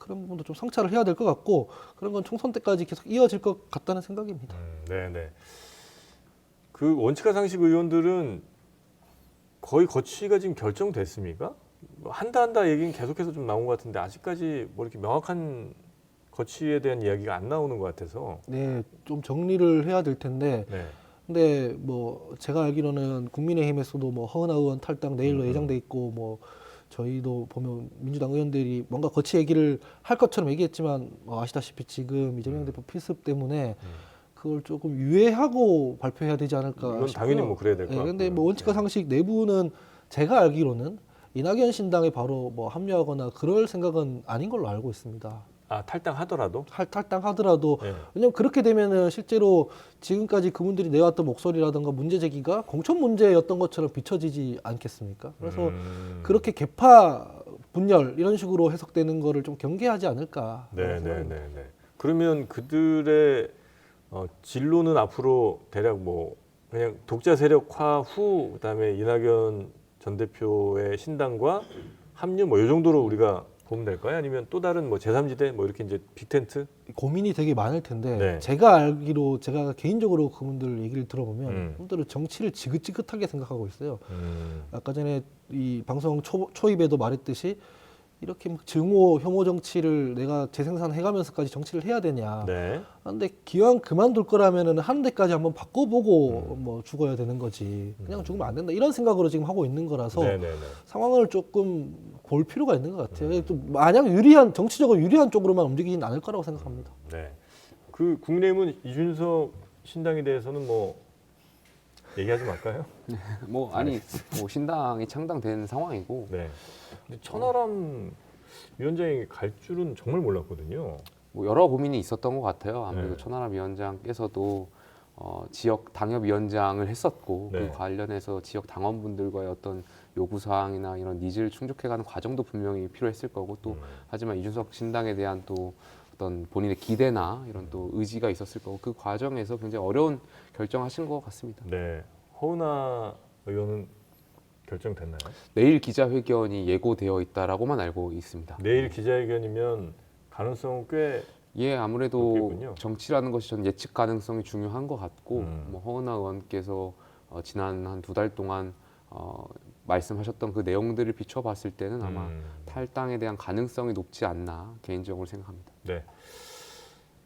Speaker 4: 그런 부분도 좀 성찰을 해야 될 것 같고 그런 건 총선 때까지 계속 이어질 것 같다는 생각입니다.
Speaker 1: 네네. 그 원칙과 상식 의원들은 거의 거취가 지금 결정됐습니까? 뭐 한다 얘기는 계속해서 좀 나온 것 같은데 아직까지 뭐 이렇게 명확한 거취에 대한 이야기가 안 나오는 것 같아서.
Speaker 4: 네, 좀 정리를 해야 될 텐데
Speaker 1: 네.
Speaker 4: 근데 뭐 제가 알기로는 국민의힘에서도 뭐 허은하 의원 탈당 내일로 예정돼 있고 뭐 저희도 보면 민주당 의원들이 뭔가 거치 얘기를 할 것처럼 얘기했지만 뭐 아시다시피 지금 이재명 대표 필습 때문에 그걸 조금 유예하고 발표해야 되지 않을까
Speaker 1: 이건
Speaker 4: 싶고요.
Speaker 1: 당연히 뭐 그래야 될것 같고요.
Speaker 4: 근데 뭐 원칙과 상식 내부는 제가 알기로는 이낙연 신당에 바로 뭐 합류하거나 그럴 생각은 아닌 걸로 알고 있습니다.
Speaker 1: 아, 탈당하더라도?
Speaker 4: 탈당하더라도
Speaker 1: 네.
Speaker 4: 왜냐면 그렇게 되면은 실제로 지금까지 그분들이 내왔던 목소리라든가 문제 제기가 공천 문제였던 것처럼 비춰지지 않겠습니까? 그래서 그렇게 개파 분열 이런 식으로 해석되는 거를 좀 경계하지 않을까.
Speaker 1: 네네네. 그러면 그들의 진로는 앞으로 대략 뭐 그냥 독자 세력화 후 그다음에 이낙연 전 대표의 신당과 합류 뭐 이 정도로 우리가 보면 될까요? 아니면 또 다른 뭐 제3지대 뭐 이렇게 이제 빅텐트?
Speaker 4: 고민이 되게 많을 텐데
Speaker 1: 네.
Speaker 4: 제가 알기로 제가 개인적으로 그분들 얘기를 들어보면 그분들은 정치를 지긋지긋하게 생각하고 있어요. 아까 전에 이 방송 초입에도 말했듯이 이렇게 막 증오, 혐오 정치를 내가 재생산해가면서까지 정치를 해야 되냐.
Speaker 1: 네.
Speaker 4: 근데 기왕 그만둘 거라면은 하는 데까지 한번 바꿔보고 뭐 죽어야 되는 거지. 그냥 죽으면 안 된다. 이런 생각으로 지금 하고 있는 거라서
Speaker 1: 네네네.
Speaker 4: 상황을 조금 볼 필요가 있는 것 같아요. 또 마냥 유리한 정치적으로 유리한 쪽으로만 움직이진 않을 거라고 생각합니다.
Speaker 1: 네. 그 국민의힘은 이준석 신당에 대해서는 뭐 얘기하지 말까요?
Speaker 3: 뭐 아니 뭐 신당이 창당된 상황이고
Speaker 1: 네. 근데 천하람 위원장이 갈 줄은 정말 몰랐거든요.
Speaker 3: 뭐 여러 고민이 있었던 것 같아요. 아무래도
Speaker 1: 네.
Speaker 3: 천하람 위원장께서도 지역 당협위원장을 했었고
Speaker 1: 네.
Speaker 3: 그 관련해서 지역 당원분들과의 어떤 요구사항이나 이런 니즈를 충족해가는 과정도 분명히 필요했을 거고 또 하지만 이준석 신당에 대한 또 어떤 본인의 기대나 이런 또 의지가 있었을 거고 그 과정에서 굉장히 어려운 결정하신 것 같습니다.
Speaker 1: 네. 허은하 의원은 결정됐나요?
Speaker 3: 내일 기자회견이 예고되어 있다라고만 알고 있습니다.
Speaker 1: 내일 기자회견이면 가능성은 꽤
Speaker 3: 예, 아무래도
Speaker 1: 그렇겠군요.
Speaker 3: 정치라는 것이 전 예측 가능성이 중요한 것 같고 뭐 허은하 의원께서 지난 한 2달 동안 말씀하셨던 그 내용들을 비춰봤을 때는 아마 탈당에 대한 가능성이 높지 않나 개인적으로 생각합니다.
Speaker 1: 네.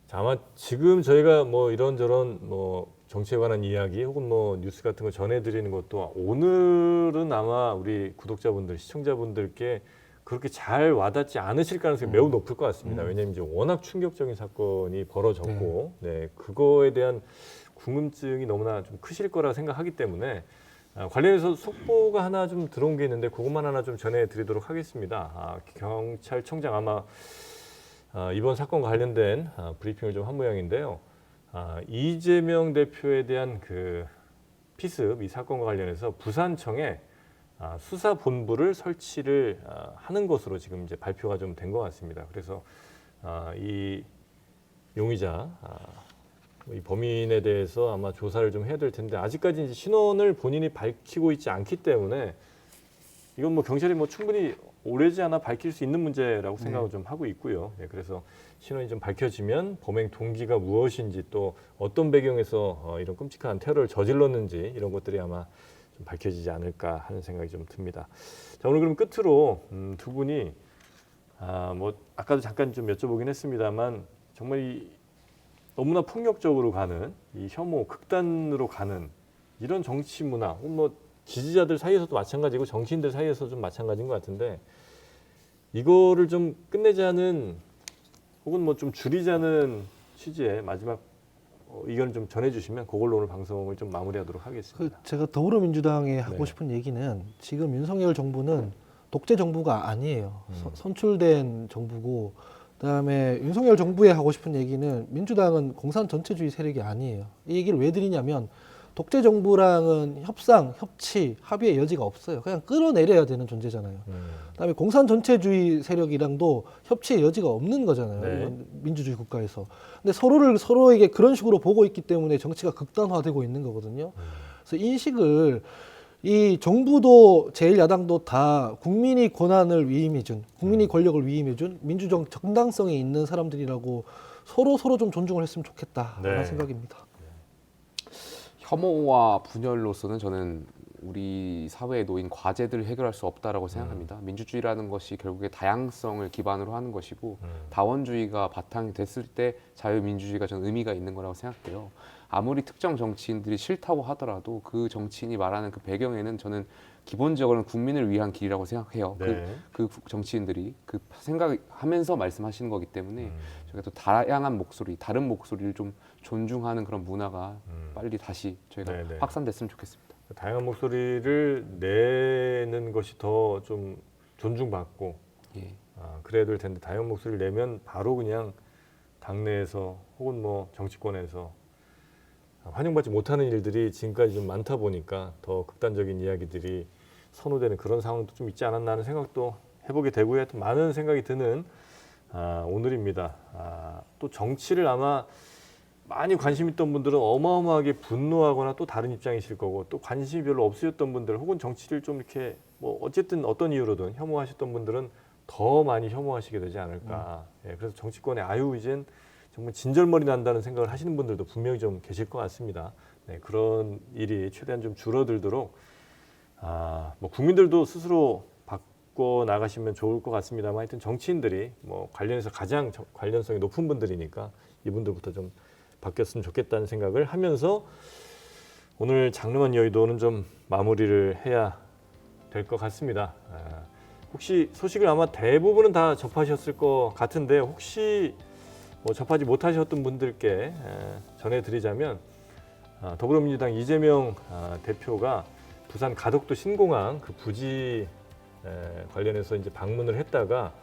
Speaker 1: 자, 아마 지금 저희가 뭐 이런저런 뭐 정치에 관한 이야기 혹은 뭐 뉴스 같은 거 전해드리는 것도 오늘은 아마 우리 구독자분들, 시청자분들께 그렇게 잘 와닿지 않으실 가능성이 매우 높을 것 같습니다. 왜냐하면 이제 워낙 충격적인 사건이 벌어졌고, 네, 그거에 대한 궁금증이 너무나 좀 크실 거라 생각하기 때문에 관련해서 속보가 하나 좀 들어온 게 있는데 그것만 하나 좀 전해드리도록 하겠습니다. 경찰청장 아마 이번 사건과 관련된 브리핑을 좀 한 모양인데요. 이재명 대표에 대한 그 피습 이 사건과 관련해서 부산청에 수사본부를 설치를 하는 것으로 지금 이제 발표가 좀 된 것 같습니다. 그래서 이 용의자, 이 범인에 대해서 아마 조사를 좀 해야 될 텐데 아직까지 이제 신원을 본인이 밝히고 있지 않기 때문에 이건 뭐 경찰이 뭐 충분히 오래지 않아 밝힐 수 있는 문제라고 생각을 좀 하고 있고요. 네, 그래서 신원이 좀 밝혀지면 범행 동기가 무엇인지 또 어떤 배경에서 이런 끔찍한 테러를 저질렀는지 이런 것들이 아마 좀 밝혀지지 않을까 하는 생각이 좀 듭니다. 자, 오늘 그럼 끝으로 두 분이 뭐 아까도 잠깐 좀 여쭤보긴 했습니다만 정말 이 너무나 폭력적으로 가는 이 혐오, 극단으로 가는 이런 정치 문화, 혹은 뭐 지지자들 사이에서도 마찬가지고 정치인들 사이에서 좀 마찬가지인 것 같은데 이거를 좀 끝내자는 혹은 뭐 좀 줄이자는 취지의 마지막 의견을 좀 전해주시면 그걸로 오늘 방송을 좀 마무리하도록 하겠습니다.
Speaker 4: 제가 더불어민주당에 하고
Speaker 1: 네.
Speaker 4: 싶은 얘기는 지금 윤석열 정부는 독재 정부가 아니에요. 선출된 정부고 그다음에 윤석열 정부에 하고 싶은 얘기는 민주당은 공산 전체주의 세력이 아니에요. 이 얘기를 왜 드리냐면 독재 정부랑은 협상, 협치, 합의의 여지가 없어요. 그냥 끌어내려야 되는 존재잖아요. 그다음에 공산 전체주의 세력이랑도 협치의 여지가 없는 거잖아요.
Speaker 1: 네.
Speaker 4: 이런 민주주의 국가에서. 근데 서로에게 그런 식으로 보고 있기 때문에 정치가 극단화되고 있는 거거든요. 그래서 인식을 이 정부도 제1야당도 다 국민이 권한을 위임해준, 국민이 권력을 위임해준 민주적 정당성이 있는 사람들이라고 서로 좀 존중을 했으면 좋겠다라는
Speaker 1: 네.
Speaker 4: 생각입니다.
Speaker 3: 혐오와 분열로서는 저는 우리 사회에 놓인 과제들을 해결할 수 없다라고 생각합니다. 민주주의라는 것이 결국에 다양성을 기반으로 하는 것이고 다원주의가 바탕이 됐을 때 자유민주주의가 저는 의미가 있는 거라고 생각해요. 아무리 특정 정치인들이 싫다고 하더라도 그 정치인이 말하는 그 배경에는 저는 기본적으로는 국민을 위한 길이라고 생각해요.
Speaker 1: 네.
Speaker 3: 그 정치인들이 그 생각하면서 말씀하시는 거기 때문에 저희가 또 다양한 목소리, 다른 목소리를 좀 존중하는 그런 문화가 빨리 다시 저희가
Speaker 1: 네, 네.
Speaker 3: 확산됐으면 좋겠습니다.
Speaker 1: 다양한 목소리를 내는 것이 더 좀 존중받고
Speaker 3: 예.
Speaker 1: 그래야 될 텐데 다양한 목소리를 내면 바로 그냥 당내에서 혹은 뭐 정치권에서 환영받지 못하는 일들이 지금까지 좀 많다 보니까 더 극단적인 이야기들이 선호되는 그런 상황도 좀 있지 않았나 하는 생각도 해보게 되고요. 또 많은 생각이 드는 오늘입니다. 또 정치를 아마 많이 관심 있던 분들은 어마어마하게 분노하거나 또 다른 입장이실 거고 또 관심이 별로 없으셨던 분들 혹은 정치를 좀 이렇게 뭐 어쨌든 어떤 이유로든 혐오하셨던 분들은 더 많이 혐오하시게 되지 않을까. 예, 그래서 정치권에 이젠 정말 진절머리 난다는 생각을 하시는 분들도 분명히 좀 계실 것 같습니다. 네, 그런 일이 최대한 좀 줄어들도록 뭐 국민들도 스스로 바꿔 나가시면 좋을 것 같습니다만 하여튼 정치인들이 뭐 관련해서 가장 관련성이 높은 분들이니까 이분들부터 좀 바뀌었으면 좋겠다는 생각을 하면서 오늘 장르만 여의도는 좀 마무리를 해야 될 것 같습니다. 혹시 소식을 아마 대부분은 다 접하셨을 것 같은데 혹시 뭐 접하지 못하셨던 분들께 전해드리자면 더불어민주당 이재명 대표가 부산 가덕도 신공항 그 부지 관련해서 이제 방문을 했다가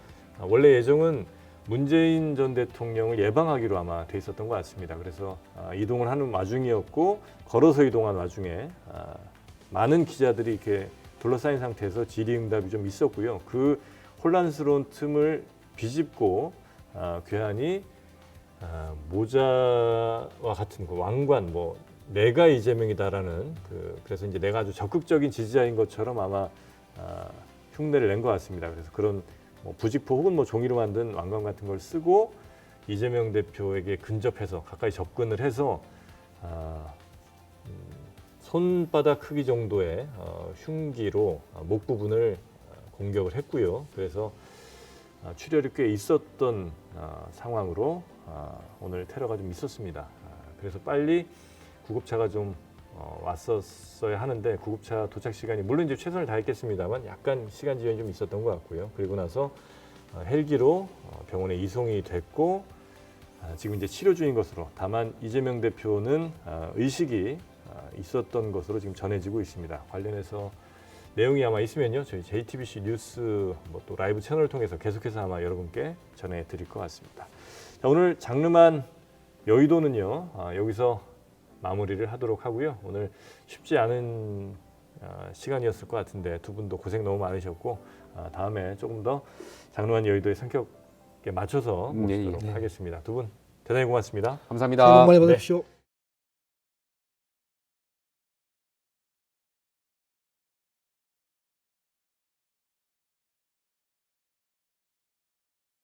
Speaker 1: 원래 예정은 문재인 전 대통령을 예방하기로 아마 돼 있었던 것 같습니다. 그래서 이동을 하는 와중이었고 걸어서 이동한 와중에 많은 기자들이 이렇게 둘러싸인 상태에서 질의응답이 좀 있었고요. 그 혼란스러운 틈을 비집고 괴한이 모자와 같은 그 왕관 뭐 내가 이재명이다라는 그래서 이제 내가 아주 적극적인 지지자인 것처럼 아마 흉내를 낸 것 같습니다. 그래서 그런 뭐 부직포 혹은 뭐 종이로 만든 왕관 같은 걸 쓰고 이재명 대표에게 근접해서 가까이 접근을 해서 손바닥 크기 정도의 흉기로 목 부분을 공격을 했고요. 그래서 출혈이 꽤 있었던 상황으로 오늘 테러가 좀 있었습니다. 그래서 빨리 구급차가 좀 왔었어야 하는데 구급차 도착 시간이 물론 이제 최선을 다했겠습니다만 약간 시간 지연이 좀 있었던 것 같고요. 그리고 나서 헬기로 병원에 이송이 됐고 지금 이제 치료 중인 것으로 다만 이재명 대표는 의식이 있었던 것으로 지금 전해지고 있습니다. 관련해서 내용이 아마 있으면요 저희 JTBC 뉴스 뭐 또 라이브 채널을 통해서 계속해서 아마 여러분께 전해드릴 것 같습니다. 자, 오늘 장르만 여의도는요 여기서 마무리를 하도록 하고요. 오늘 쉽지 않은 시간이었을 것 같은데 두 분도 고생 너무 많으셨고 다음에 조금 더 장르만 여의도의 성격에 맞춰서 모시도록
Speaker 3: 예.
Speaker 1: 하겠습니다. 두 분 대단히 고맙습니다.
Speaker 3: 감사합니다.
Speaker 4: 새해 복 많이
Speaker 1: 네.
Speaker 4: 받으십시오.